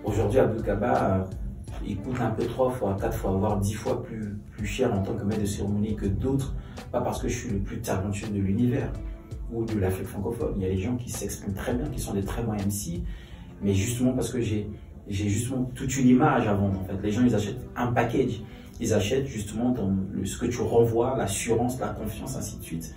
Aujourd'hui, Abdoul Kaba, il coûte un peu 3 fois, 4 fois, voire 10 fois plus cher en tant que maître de cérémonie que d'autres. Pas parce que je suis le plus talentueux de l'univers ou de l'Afrique francophone. Il y a des gens qui s'expriment très bien, qui sont des très bons MC, mais justement parce que j'ai justement toute une image à vendre. En fait, les gens, ils achètent un package. Ils achètent justement dans ce que tu renvoies, l'assurance, la confiance, ainsi de suite.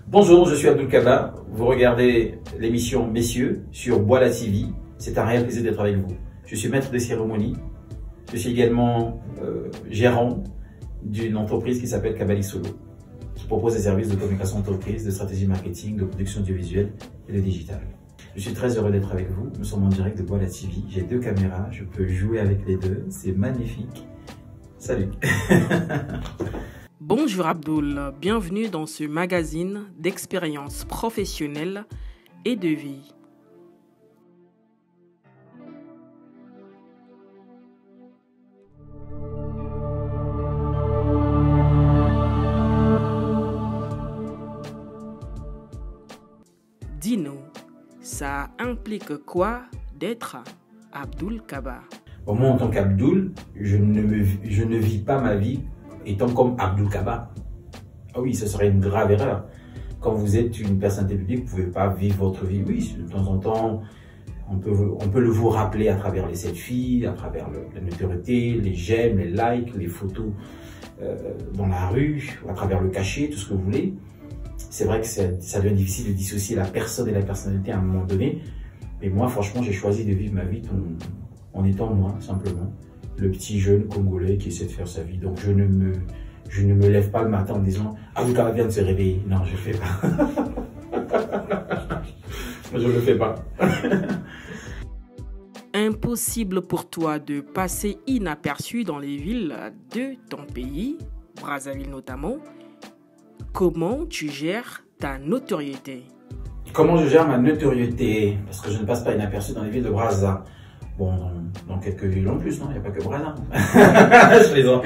Bonjour, je suis Abdoul Kaba. Vous regardez l'émission Messieurs sur Boila TV. C'est un réel plaisir d'être avec vous. Je suis maître de cérémonie. Je suis également gérant d'une entreprise qui s'appelle Kabali Solo, qui propose des services de communication d'entreprise, de stratégie marketing, de production audiovisuelle et de digital. Je suis très heureux d'être avec vous. Nous sommes en direct de Boila TV. J'ai 2 caméras, je peux jouer avec les deux. C'est magnifique. Salut. Bonjour Abdoul, bienvenue dans ce magazine d'expériences professionnelles et de vie. Dis-nous, ça implique quoi d'être Abdoul Kaba? Moi, en tant qu'Abdoul, je ne vis pas ma vie étant comme Abdoul Kaba. Ah oui, ce serait une grave erreur. Quand vous êtes une personnalité publique, vous ne pouvez pas vivre votre vie. Oui, de temps en temps, on peut le vous rappeler à travers les selfies, à travers la notoriété, les j'aime, les likes, les photos dans la rue, à travers le cachet, tout ce que vous voulez. C'est vrai que ça devient difficile de dissocier la personne et la personnalité à un moment donné. Mais moi, franchement, j'ai choisi de vivre ma vie en étant moi, simplement. Le petit jeune Congolais qui essaie de faire sa vie. Donc je ne me lève pas le matin en disant « Abdoul Kaba vient de se réveiller ». Non, je ne fais pas. Je ne le fais pas. Impossible pour toi de passer inaperçu dans les villes de ton pays, Brazzaville notamment. Comment tu gères ta notoriété? Comment je gère ma notoriété? Parce que je ne passe pas inaperçu dans les villes de Brazza. Bon, dans quelques villes en plus, non, il n'y a pas que Brazza. Je plaisante.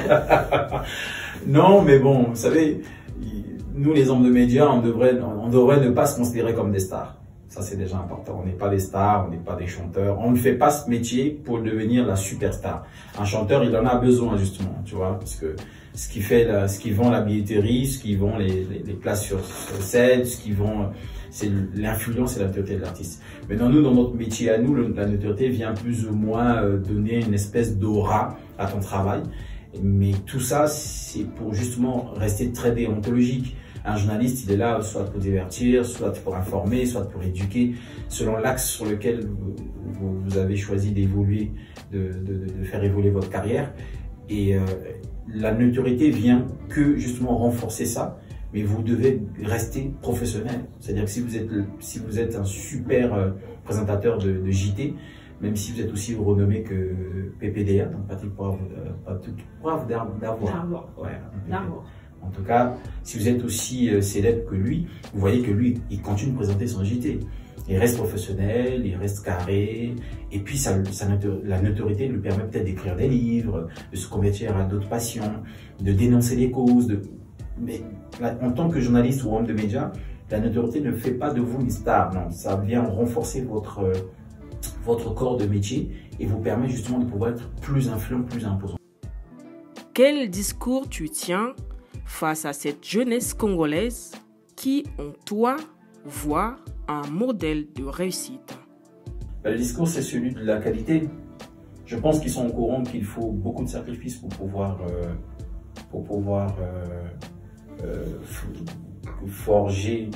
Non, mais bon, vous savez, nous les hommes de médias, on devrait ne pas se considérer comme des stars. Ça, c'est déjà important. On n'est pas des stars, on n'est pas des chanteurs. On ne fait pas ce métier pour devenir la superstar. Un chanteur, il en a besoin, justement, tu vois, parce que ce qui vend la billetterie, ce qui vend les places sur scène, ce qui vend, c'est l'influence et la notoriété de l'artiste. Maintenant, nous, dans notre métier à nous, la notoriété vient plus ou moins donner une espèce d'aura à ton travail. Mais tout ça, c'est pour justement rester très déontologique. Un journaliste, il est là soit pour divertir, soit pour informer, soit pour éduquer, selon l'axe sur lequel vous avez choisi d'évoluer, de faire évoluer votre carrière. Et la notoriété vient que justement renforcer ça, mais vous devez rester professionnel. C'est-à-dire que si vous êtes un super présentateur de JT, même si vous êtes aussi renommé que PPDA, donc Patrick Poivre d'Arvor. Ouais, en tout cas, si vous êtes aussi célèbre que lui, vous voyez que lui, il continue de présenter son JT. Il reste professionnel, il reste carré, et puis la notoriété lui permet peut-être d'écrire des livres, de se convertir à d'autres passions, de dénoncer les causes. Mais en tant que journaliste ou homme de médias, la notoriété ne fait pas de vous une star, non. Ça vient renforcer votre corps de métier et vous permet justement de pouvoir être plus influent, plus imposant. Quel discours tu tiens face à cette jeunesse congolaise qui, en toi, voit un modèle de réussite? Le discours, c'est celui de la qualité. Je pense qu'ils sont au courant qu'il faut beaucoup de sacrifices pour pouvoir forger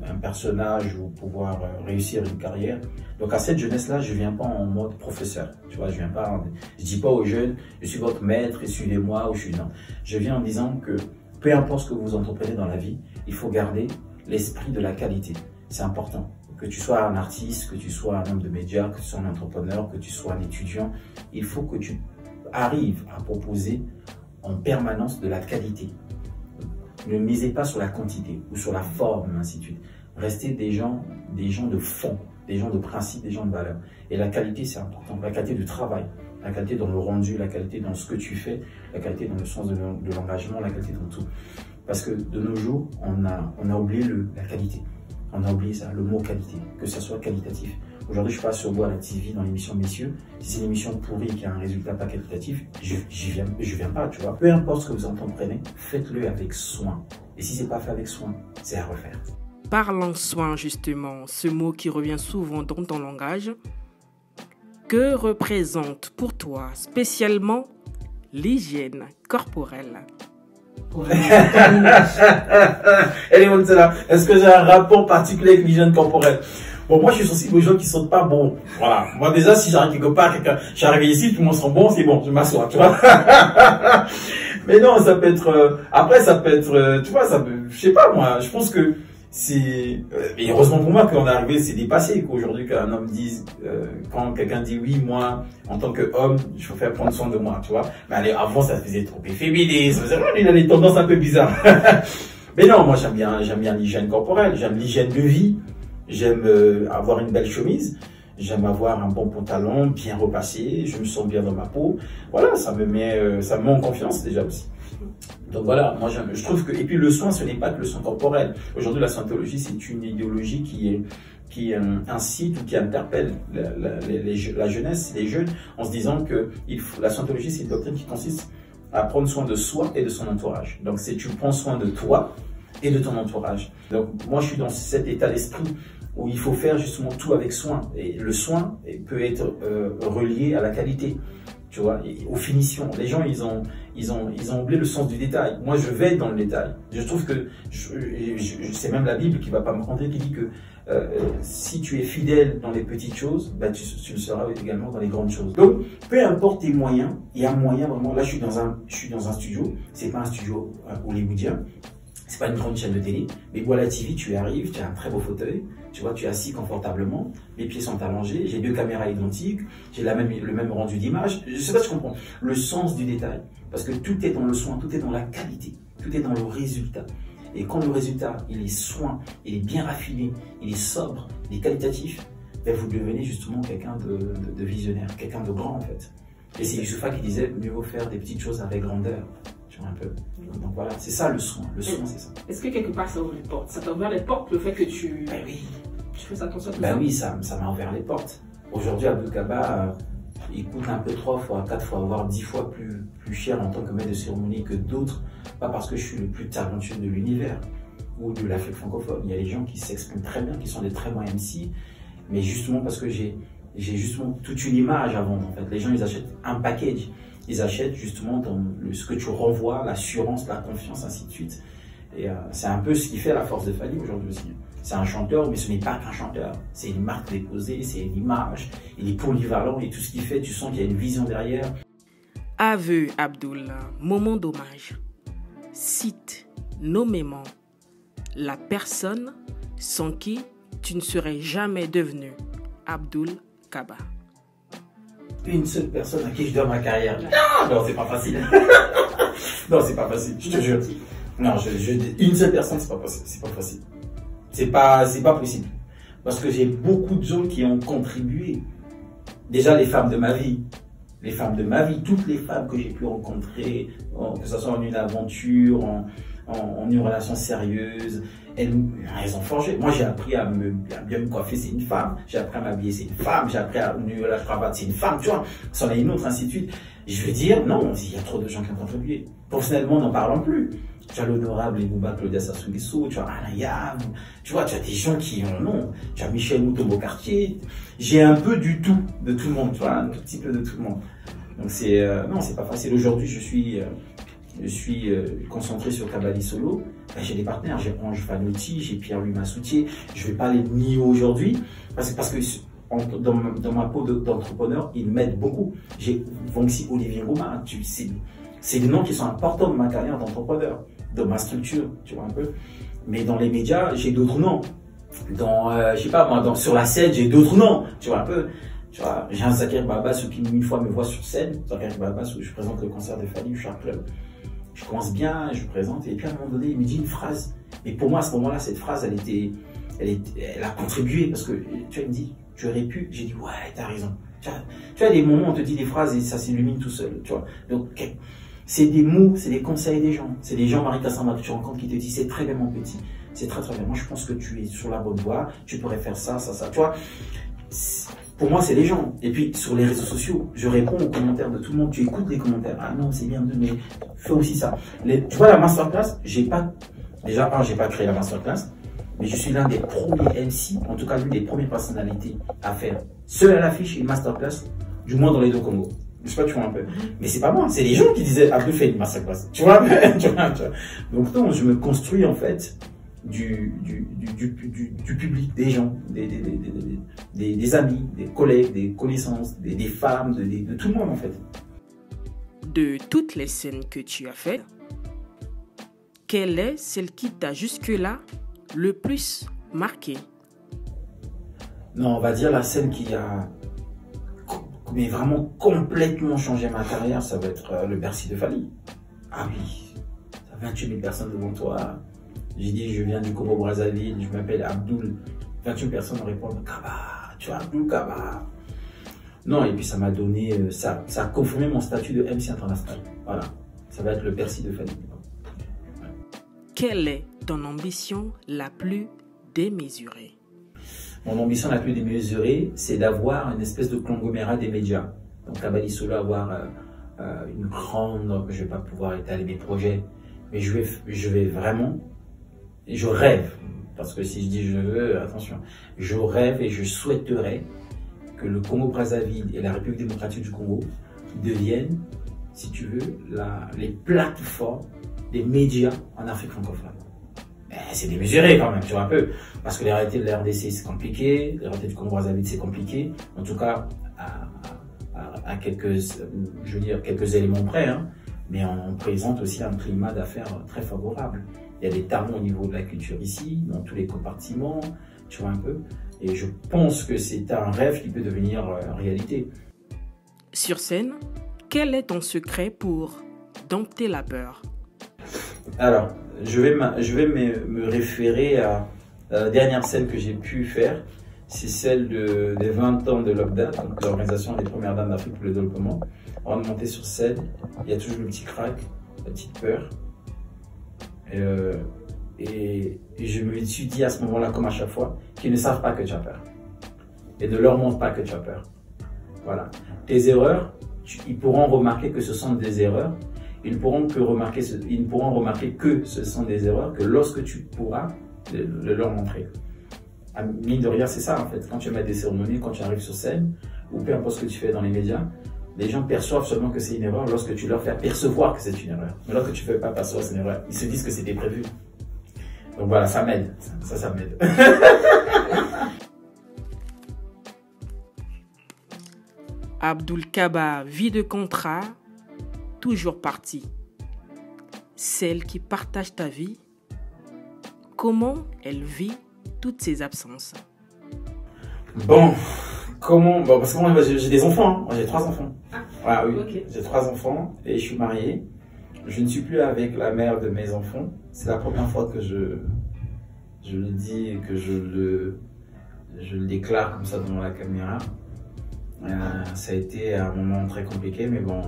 un personnage ou pouvoir réussir une carrière. Donc à cette jeunesse-là, je viens pas en mode professeur. Tu vois, je dis pas aux jeunes, je suis votre maître et suivez-moi ou je suis non. Je viens en disant que peu importe ce que vous entreprenez dans la vie, il faut garder l'esprit de la qualité. C'est important. Que tu sois un artiste, que tu sois un homme de médias, que tu sois un entrepreneur, que tu sois un étudiant, il faut que tu arrives à proposer en permanence de la qualité. Ne misez pas sur la quantité ou sur la forme, ainsi de suite. Restez des gens de fond, des gens de principe, des gens de valeur. Et la qualité, c'est important. La qualité du travail. La qualité dans le rendu, la qualité dans ce que tu fais, la qualité dans le sens de l'engagement, la qualité dans tout. Parce que de nos jours, on a oublié la qualité. On a oublié ça, le mot qualité, que ça soit qualitatif. Aujourd'hui, je passe sur Bois la TV dans l'émission Messieurs. Si c'est une émission pourrie qui a un résultat pas qualitatif, je viens pas, tu vois. Peu importe ce que vous entreprenez, faites-le avec soin. Et si c'est pas fait avec soin, c'est à refaire. Parlant soin, justement, ce mot qui revient souvent dans ton langage, que représente pour toi spécialement l'hygiène corporelle? Elle est bonne celle-là. Est-ce que j'ai un rapport particulier avec l'hygiène corporelle? Bon, moi, je suis sensible aux gens qui sentent pas bon. Voilà. Moi, déjà, si j'arrive quelque part, je suis arrivé ici, tout le monde sent bon, c'est bon, je m'assois, tu vois. Mais non, ça peut être, après, ça peut être, tu vois, ça peut, je sais pas, moi, je pense que c'est, et heureusement pour moi qu'on est arrivé, c'est dépassé, qu'aujourd'hui, qu'un homme dise, quand quelqu'un dit oui, moi, en tant qu'homme, je préfère prendre soin de moi, tu vois. Mais allez, avant, ça faisait trop efféminé, ça faisait, il a des tendances un peu bizarres. Mais non, moi, j'aime bien l'hygiène corporelle, j'aime l'hygiène de vie. J'aime avoir une belle chemise, j'aime avoir un bon pantalon bien repassé, je me sens bien dans ma peau. Voilà, ça me met en confiance déjà aussi. Donc voilà, moi je trouve que, et puis le soin, ce n'est pas que le soin corporel. Aujourd'hui, la sointologie, c'est une idéologie qui incite ou qui interpelle la jeunesse, les jeunes, en se disant que la sointologie, c'est une doctrine qui consiste à prendre soin de soi et de son entourage. Donc c'est tu prends soin de toi et de ton entourage. Donc moi, je suis dans cet état d'esprit où il faut faire justement tout avec soin. Et le soin peut être relié à la qualité, tu vois, et aux finitions. Les gens, ils ont oublié le sens du détail. Moi, je vais dans le détail. Je trouve que, c'est même la Bible qui va pas me rendre, qui dit que si tu es fidèle dans les petites choses, bah, tu le seras également dans les grandes choses. Donc, peu importe tes moyens, il y a moyen vraiment. Là, je suis dans un studio. C'est pas un studio hollywoodien. C'est pas une grande chaîne de télé, mais Bois la TV, tu arrives, tu as un très beau fauteuil, tu vois, tu es assis confortablement, mes pieds sont allongés, j'ai 2 caméras identiques, j'ai le même rendu d'image. Je sais pas si tu comprends le sens du détail, parce que tout est dans le soin, tout est dans la qualité, tout est dans le résultat. Et quand le résultat, il est soin, il est bien raffiné, il est sobre, il est qualitatif, ben vous devenez justement quelqu'un de visionnaire, quelqu'un de grand en fait. Et c'est Youssoufa qui disait, mieux vaut faire des petites choses avec grandeur. Un peu. Donc voilà, c'est ça le soin. Le soin, c'est ça. Est-ce que quelque part ça ouvre les portes? Ça t'a ouvert les portes, le fait que tu fais attention à tout ça? Oui, ça m'a ouvert les portes. Aujourd'hui, Abdou Kaba, il coûte un peu 3 fois, 4 fois, voire 10 fois plus cher en tant que maître de cérémonie que d'autres. Pas parce que je suis le plus talentueux de l'univers ou de l'Afrique francophone. Il y a des gens qui s'expriment très bien, qui sont des très bons MC, mais justement parce que j'ai justement toute une image à vendre. En fait, les gens, ils achètent un package. Ils achètent justement dans ce que tu renvoies, l'assurance, la confiance, ainsi de suite. Et c'est un peu ce qui fait la force de Fally aujourd'hui aussi. C'est un chanteur, mais ce n'est pas qu'un chanteur. C'est une marque déposée, c'est une image. Il est polyvalent et tout ce qu'il fait, tu sens qu'il y a une vision derrière. Aveu, Abdoul, moment d'hommage. Cite nommément la personne sans qui tu ne serais jamais devenu Abdoul Kaba. Une seule personne à qui je dois ma carrière. Non, c'est pas facile. Non, c'est pas facile, je te jure. Non, une seule personne, c'est pas possible. C'est pas facile. C'est pas possible. Parce que j'ai beaucoup de gens qui ont contribué. Déjà, les femmes de ma vie. Les femmes de ma vie, toutes les femmes que j'ai pu rencontrer, que ce soit en une aventure, en une relation sérieuse, elles ont forgé. Moi, j'ai appris à bien me coiffer, c'est une femme. J'ai appris à m'habiller, c'est une femme. J'ai appris à nouer la cravate, c'est une femme. Tu vois, c'en est une autre, ainsi de suite. Je veux dire, non, il y a trop de gens qui ont contribué. Professionnellement, n'en parlons plus. Tu as l'honorable Ebouba Claudia Sassou Nguesso, tu as Alain Yam, tu vois, tu as des gens qui ont, non, tu as Michel Moutombo-Cartier. J'ai un peu du tout, de tout le monde, tu vois, un tout petit peu de tout le monde. Donc c'est, non, c'est pas facile. Aujourd'hui, je suis concentré sur Kabali Solo. Ben, j'ai des partenaires, j'ai Ange Fanotti, j'ai Pierre-Louis Massoutier. Je vais pas les nier aujourd'hui, parce que dans ma peau d'entrepreneur, ils m'aident beaucoup. J'ai Vonxi Olivier Romain, c'est des noms qui sont importants dans ma carrière d'entrepreneur, dans ma structure, tu vois un peu. Mais dans les médias, j'ai d'autres noms. Je sais pas moi, sur la scène, j'ai d'autres noms, tu vois un peu. Tu vois, j'ai un Zakir Babas qui une fois me voit sur scène, Zakir Babas où je présente le concert de Fally, Shark Club. Je commence bien, je présente, et puis à un moment donné, il me dit une phrase. Et pour moi, à ce moment-là, cette phrase, elle a contribué, parce que tu vois, il me dit, tu aurais pu. J'ai dit, ouais, t'as raison. Tu as des moments où on te dit des phrases et ça s'illumine tout seul, tu vois. Donc, c'est des mots, c'est des conseils des gens. C'est des gens, Marie Kassamba, que tu rencontres qui te disent, c'est très bien mon petit. C'est très très bien. Moi, je pense que tu es sur la bonne voie. Tu pourrais faire ça, ça, ça. Tu vois, pour moi, c'est les gens. Et puis, sur les réseaux sociaux, je réponds aux commentaires de tout le monde. Tu écoutes les commentaires. Ah non, c'est bien, mais fais aussi ça. Tu vois, la masterclass, j'ai pas créé la masterclass, mais je suis l'un des premiers MC, en tout cas l'une des premières personnalités à faire seul à l'affiche une masterclass, du moins dans les deux Congos. Je sais pas, tu vois un peu. Mais c'est pas moi, c'est les gens qui disaient Abdou fait une masterclass. Tu vois, Donc non, je me construis en fait du public, des gens, des amis, des collègues, des connaissances, des femmes, de tout le monde en fait. De toutes les scènes que tu as faites, quelle est celle qui t'a jusque-là le plus marqué? Non, on va dire la scène qui a vraiment complètement changé ma carrière, ça va être le Bercy de Fally. Ah oui, ça 28 000 personnes devant toi. J'ai dit, je viens du Congo-Brazzaville, je m'appelle Abdoul. 28 personnes répondent, Kaba, tu es Abdoul Kaba. Non, et puis ça m'a donné, ça a confirmé mon statut de MC international. Voilà, ça va être le Bercy de Fally. Ouais. Quelle est ton ambition la plus démesurée? Mon ambition la plus démesurée, c'est d'avoir une espèce de conglomérat des médias. Donc à Balisolo, avoir une grande, je ne vais pas pouvoir étaler mes projets, mais je vais vraiment, et je rêve, parce que si je dis je veux, attention, je rêve et je souhaiterais que le Congo-Brazzaville et la République démocratique du Congo deviennent, si tu veux, les plateformes des médias en Afrique francophone. C'est démesuré quand même, tu vois un peu. Parce que les réalités de la RDC, c'est compliqué. Les réalités du Congo-Brazzaville, c'est compliqué. En tout cas, à quelques, je veux dire, quelques éléments près. Hein. Mais on présente aussi un climat d'affaires très favorable. Il y a des talents au niveau de la culture ici, dans tous les compartiments, tu vois un peu. Et je pense que c'est un rêve qui peut devenir réalité. Sur scène, quel est ton secret pour dompter la peur? Alors, je vais me référer à la dernière scène que j'ai pu faire. C'est celle des 20 ans de l'OCDA, donc l'Organisation des Premières Dames d'Afrique pour le Développement. Avant de monter sur scène, il y a toujours le petit crack, la petite peur. Et je me suis dit à ce moment-là, comme à chaque fois, qu'ils ne savent pas que tu as peur. Et ne leur montre pas que tu as peur. Voilà. Tes erreurs, ils pourront remarquer que ce sont des erreurs. Ils ne pourront remarquer que ce sont des erreurs que lorsque tu pourras le leur montrer. Mine de rien, c'est ça en fait. Quand tu mets des cérémonies, quand tu arrives sur scène, ou peu importe ce que tu fais dans les médias, les gens perçoivent seulement que c'est une erreur lorsque tu leur fais percevoir que c'est une erreur. Mais lorsque tu ne fais pas percevoir que c'est une erreur, ils se disent que c'était prévu. Donc voilà, ça m'aide. Ça m'aide. Abdoul Kaba, vie de contrat, toujours partie. Celle qui partage ta vie, comment elle vit toutes ces absences? Bon, parce que moi j'ai des enfants, hein. J'ai 3 enfants. Ah oui, okay. J'ai 3 enfants et je suis marié. Je ne suis plus avec la mère de mes enfants. C'est la première fois que je le dis et que je le déclare comme ça devant la caméra. Ça a été un moment très compliqué, mais bon,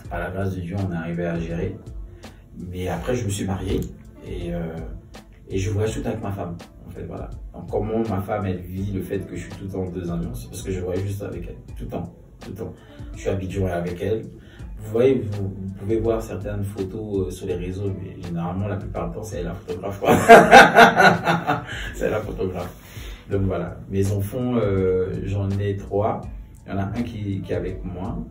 par la grâce de Dieu, on est arrivé à gérer. Mais après, je me suis marié et je voyage tout le temps avec ma femme. En fait, voilà. Donc, comment ma femme, elle vit le fait que je suis tout le temps en 2 avions, c'est parce que je voyage juste avec elle. Tout le temps. Je suis habitué avec elle. Vous voyez, vous pouvez voir certaines photos sur les réseaux, mais généralement, la plupart du temps, c'est elle la photographe. C'est elle la photographe. Donc voilà, mes enfants, j'en ai 3. Il y en a un qui est avec moi.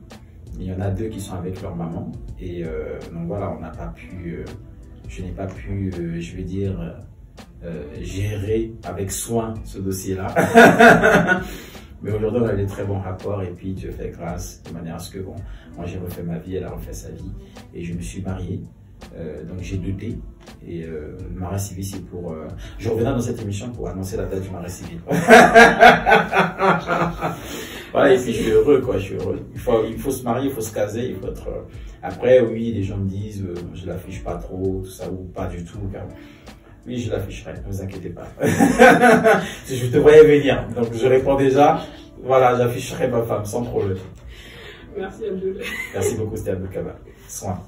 Il y en a 2 qui sont avec leur maman. Et donc voilà, je n'ai pas pu, je vais dire, gérer avec soin ce dossier-là. Mais aujourd'hui, on a des très bons rapports et puis Dieu fait grâce de manière à ce que, bon, moi j'ai refait ma vie, elle a refait sa vie et je me suis marié. Donc j'ai 2 thés et le mariage civil c'est pour... Je reviendrai dans cette émission pour annoncer la date du mariage civil. Voilà, et puis je suis heureux quoi, je suis heureux. Il faut se marier, il faut se caser, il faut être... Après oui, les gens me disent je l'affiche pas trop, tout ça, ou pas du tout. Car... Oui, je l'afficherai, ne vous inquiétez pas. Je te voyais venir, donc je réponds déjà, Voilà, j'afficherai ma femme sans problème. Merci Abdoul. Merci beaucoup, c'était Abdoul Kabar. Soin.